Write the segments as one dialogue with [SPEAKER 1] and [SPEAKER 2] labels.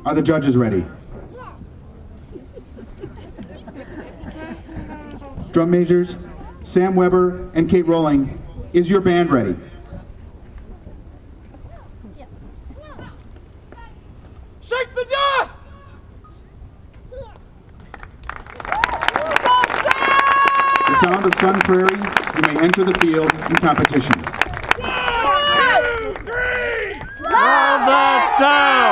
[SPEAKER 1] Are the judges ready? Drum majors, Sam Weber and Kate Rolling, is your band ready?
[SPEAKER 2] Shake the dust!
[SPEAKER 1] The sound of Sun Prairie, you may enter the field in competition.
[SPEAKER 2] 1, 2, 3!
[SPEAKER 3] Love that sound!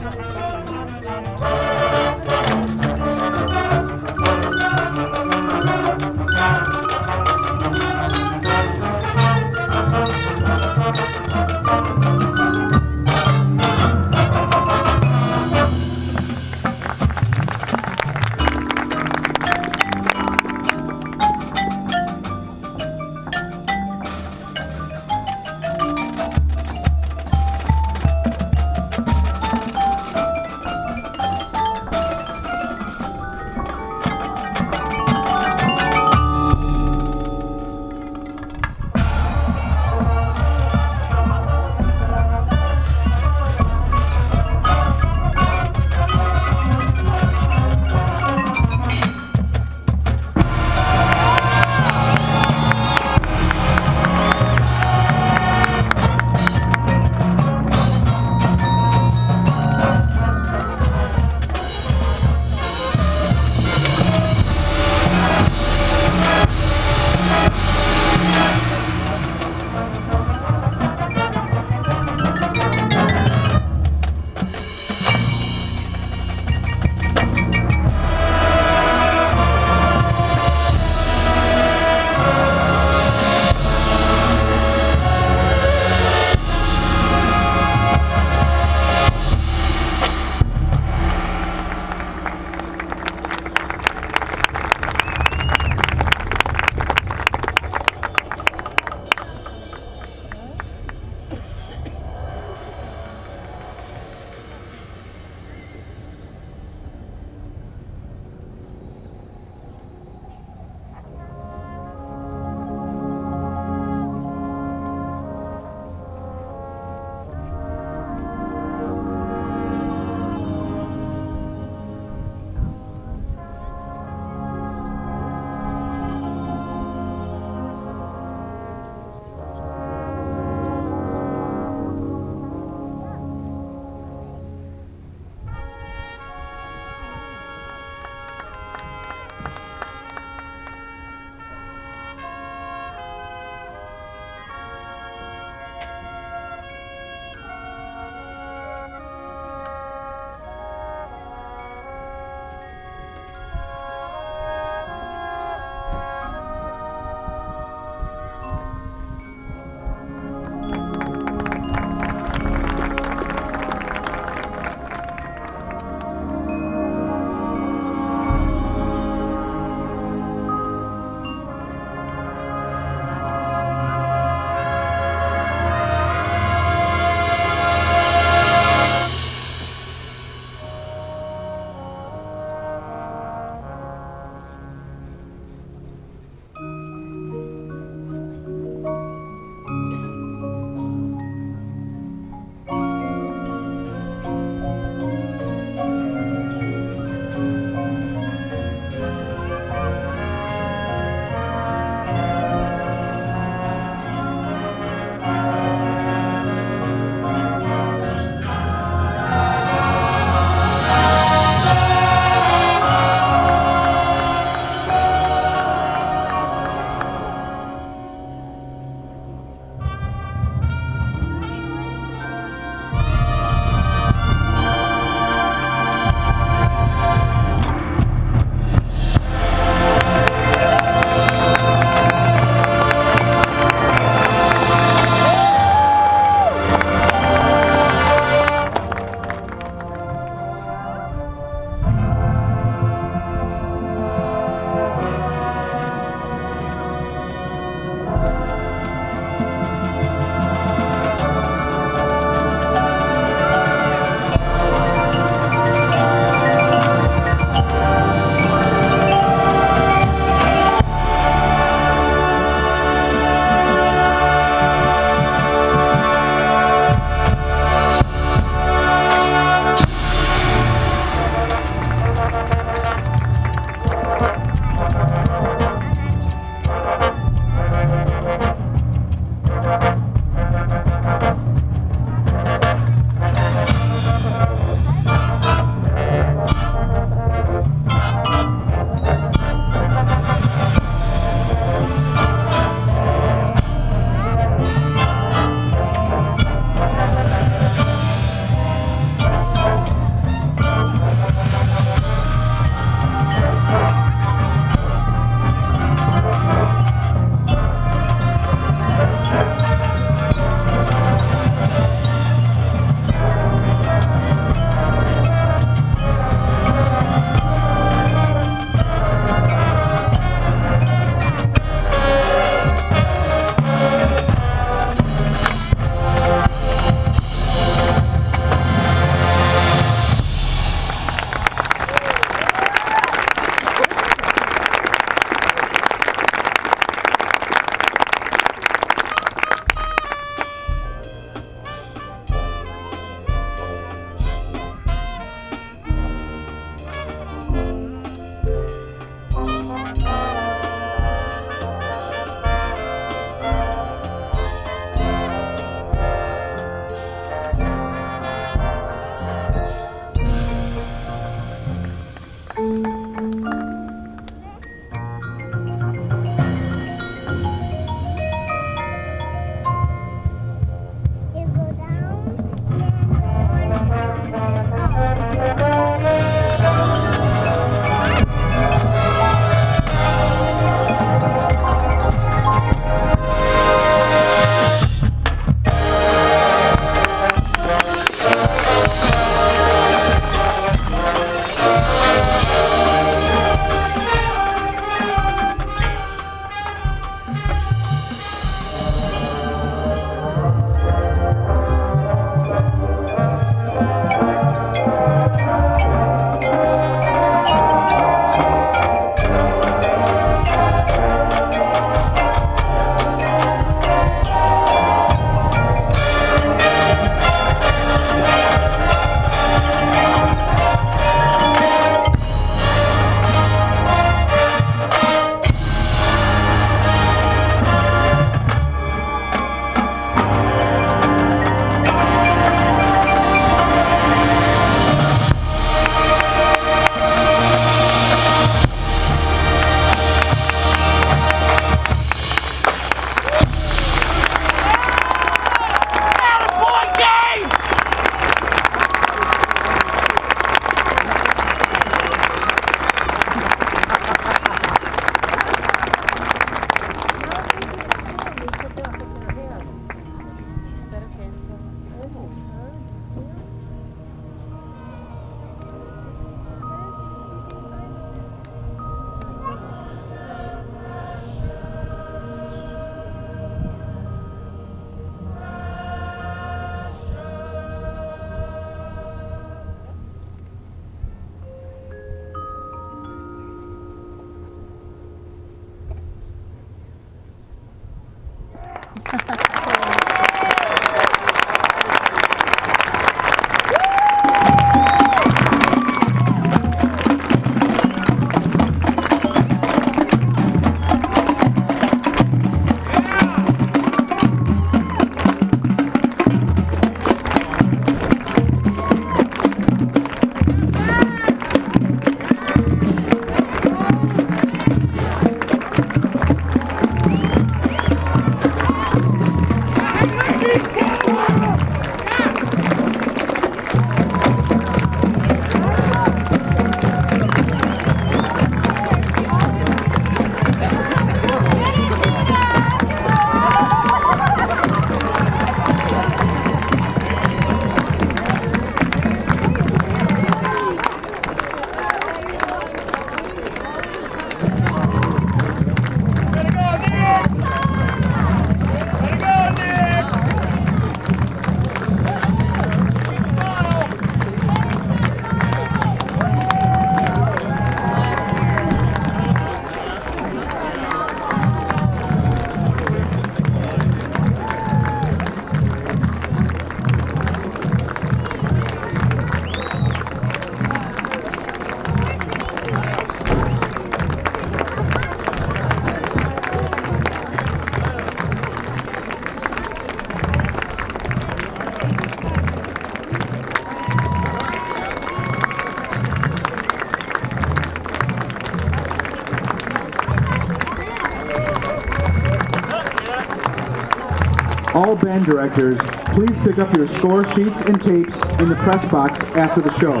[SPEAKER 1] All band directors, please pick up your score sheets and tapes in the press box after the show.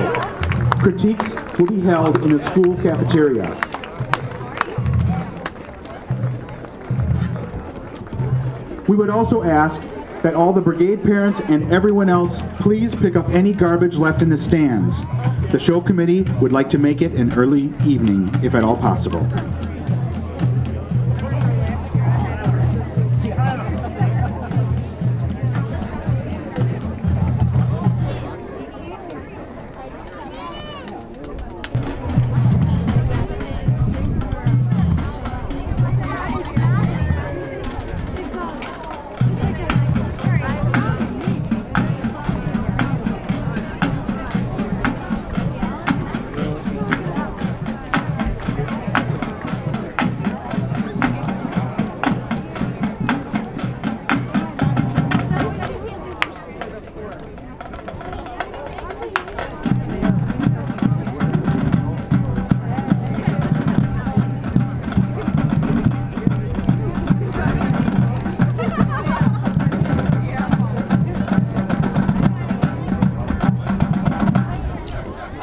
[SPEAKER 1] Critiques will be held in the school cafeteria. We would also ask that all the brigade parents and everyone else please pick up any garbage left in the stands. The show committee would like to make it an early evening, if at all possible.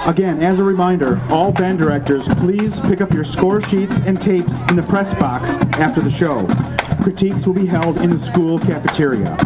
[SPEAKER 1] Again, as a reminder, all band directors, please pick up your score sheets and tapes in the press box after the show. Critiques will be held in the school cafeteria.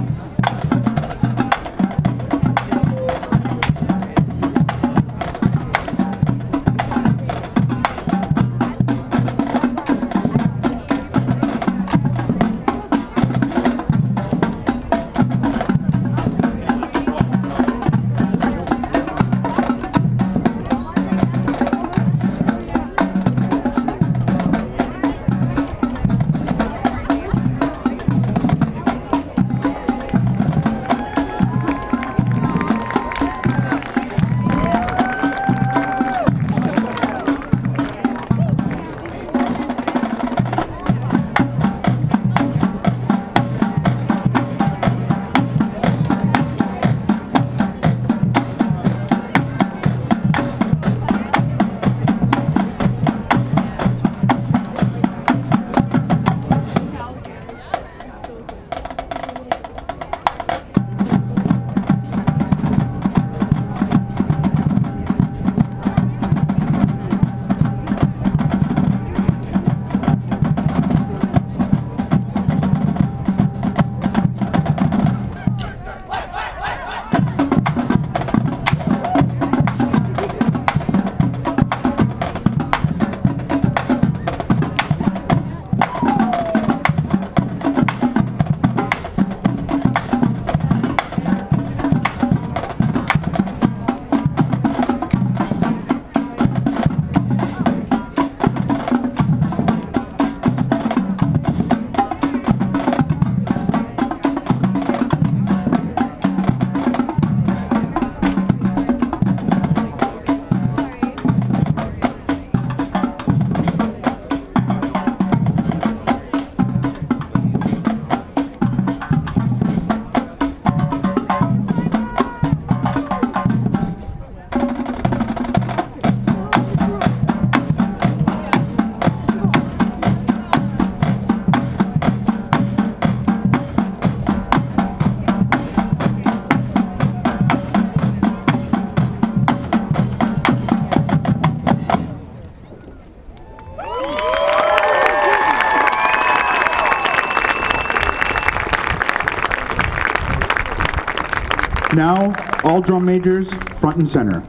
[SPEAKER 1] Now, all drum majors, front and center.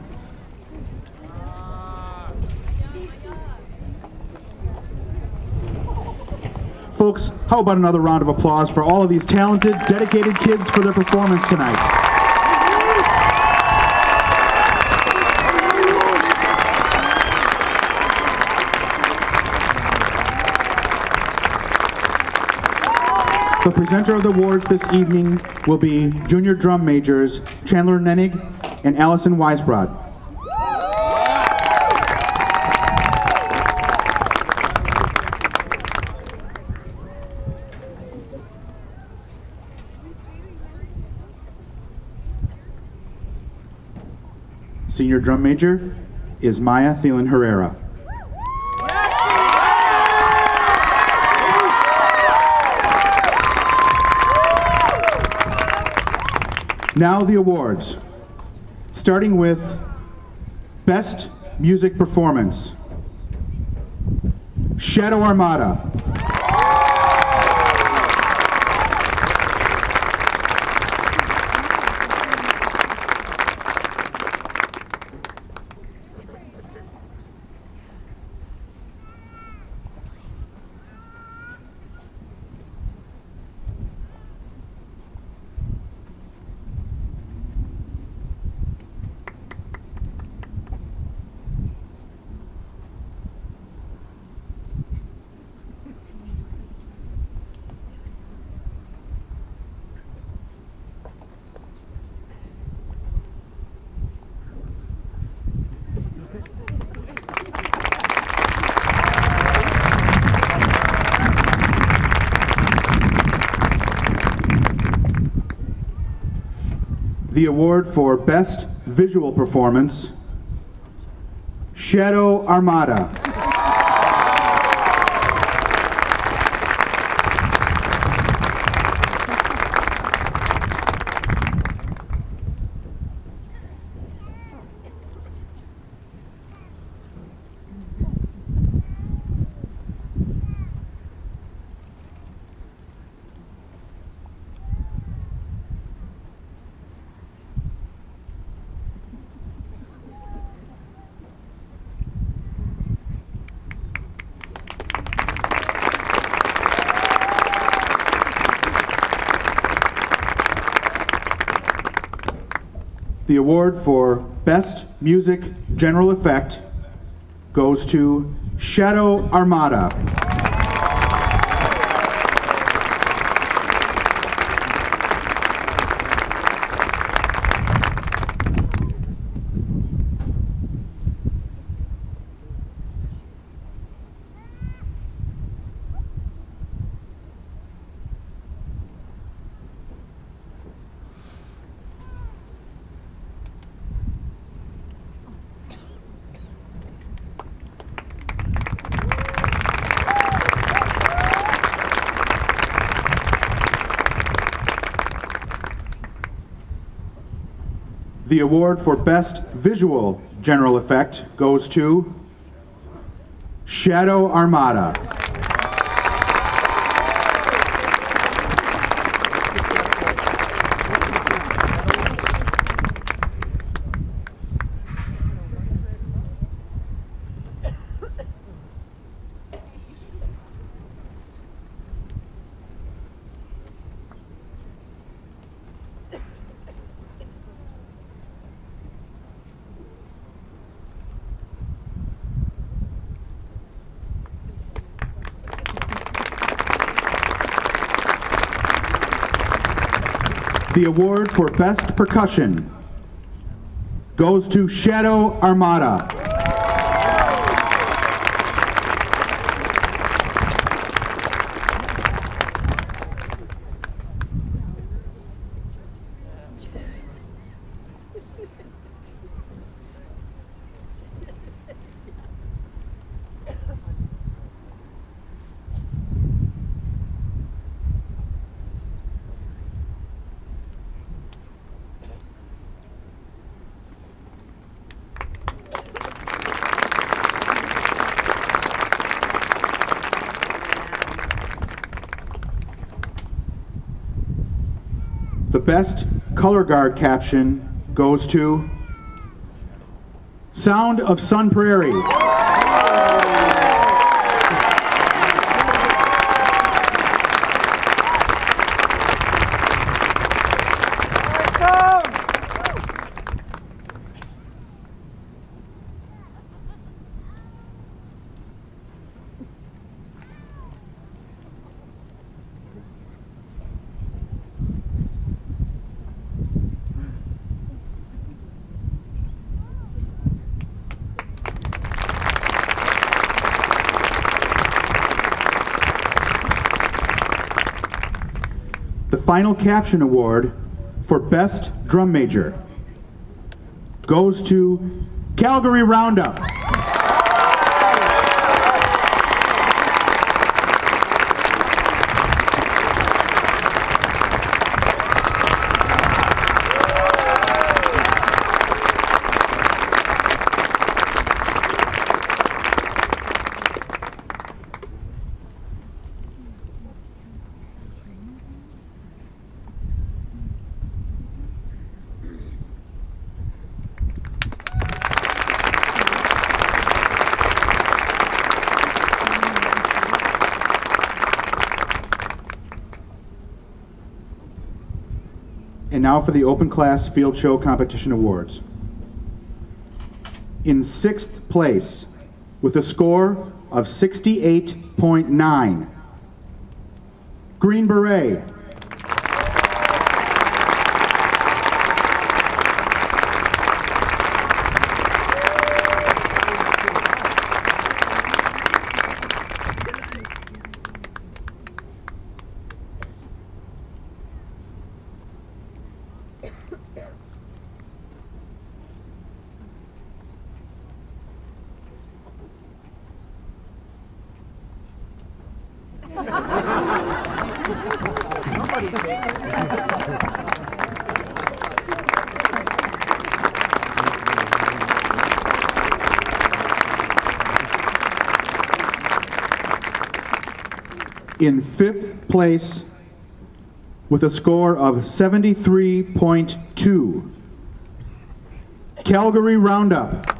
[SPEAKER 1] Folks, how about another round of applause for all of these talented, dedicated kids for their performance tonight. The presenter of the awards this evening will be junior drum majors Chandler Nenig and Allison Weisbrod. Senior drum major is Maya Thielen Herrera. Now the awards. Starting with Best Music Performance. Shadow Armada. The award for Best Visual Performance, Shadow Armada. The award for Best Music General Effect goes to Shadow Armada. The award for Best Visual General Effect goes to Shadow Armada. The award for Best Percussion goes to Shadow Armada. The Best Color Guard caption goes to Sound of Sun Prairie. The final caption award for Best Drum Major goes to Calgary Roundup. now for the Open Class Field Show Competition Awards. In 6th place, with a score of 68.9, Green Beret. In 5th place, with a score of 73.2, Calgary Roundup.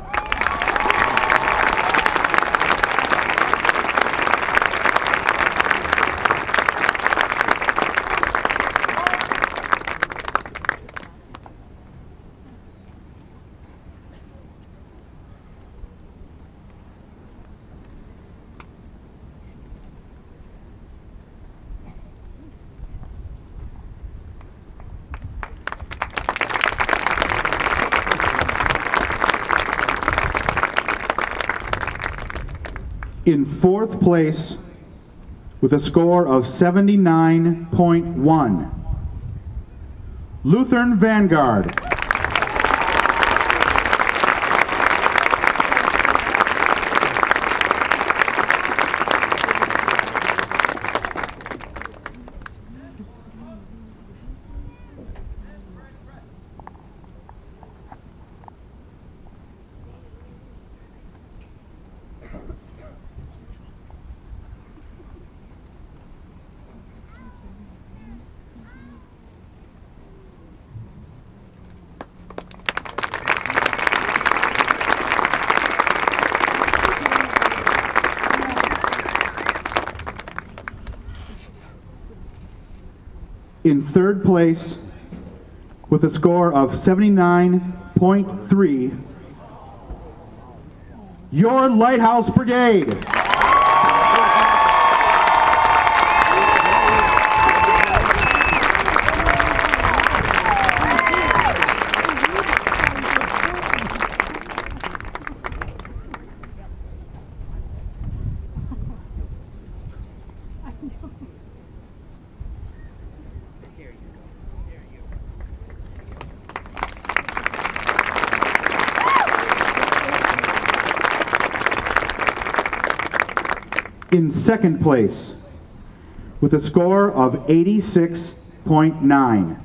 [SPEAKER 1] In 4th place, with a score of 79.1, Lutheran Vanguard. In 3rd place, with a score of 79.3, Your Lighthouse Brigade. In 2nd place, with a score of 86.9,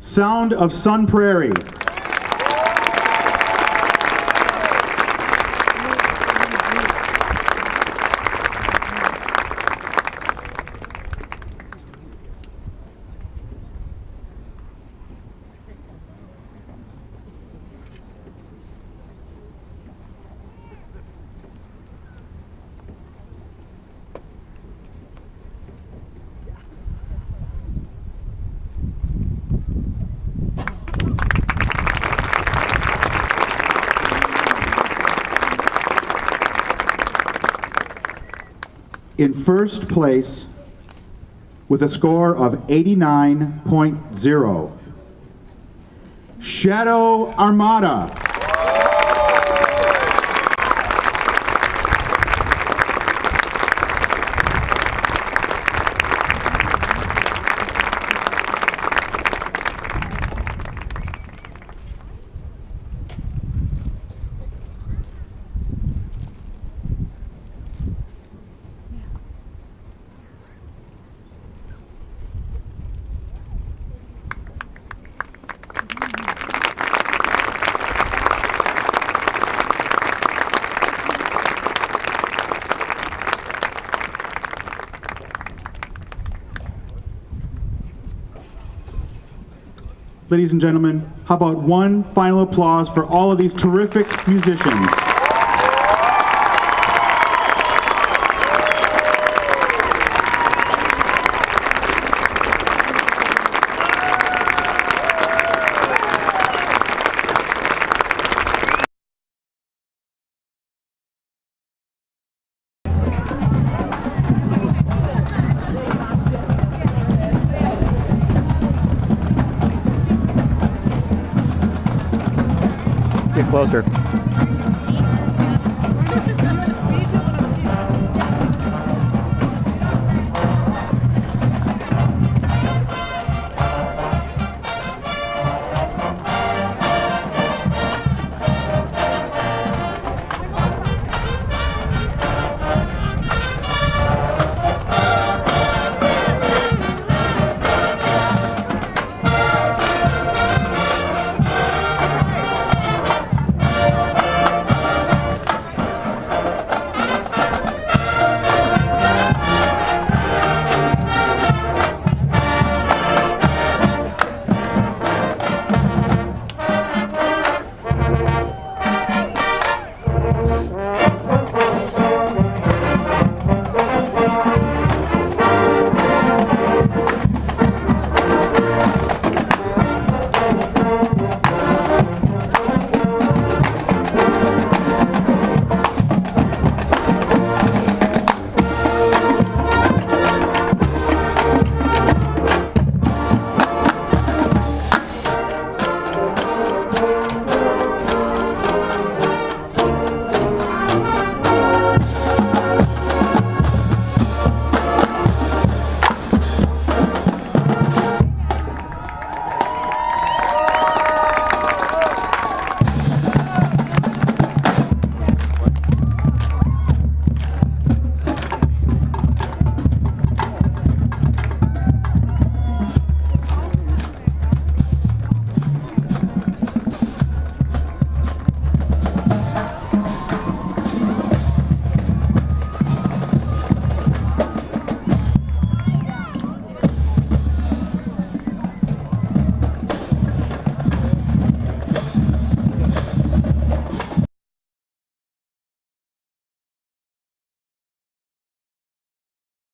[SPEAKER 1] Sound of Sun Prairie. In 1st place, with a score of 89.0, Shadow Armada. Ladies and gentlemen, how about one final applause for all of these terrific musicians.
[SPEAKER 3] Get closer.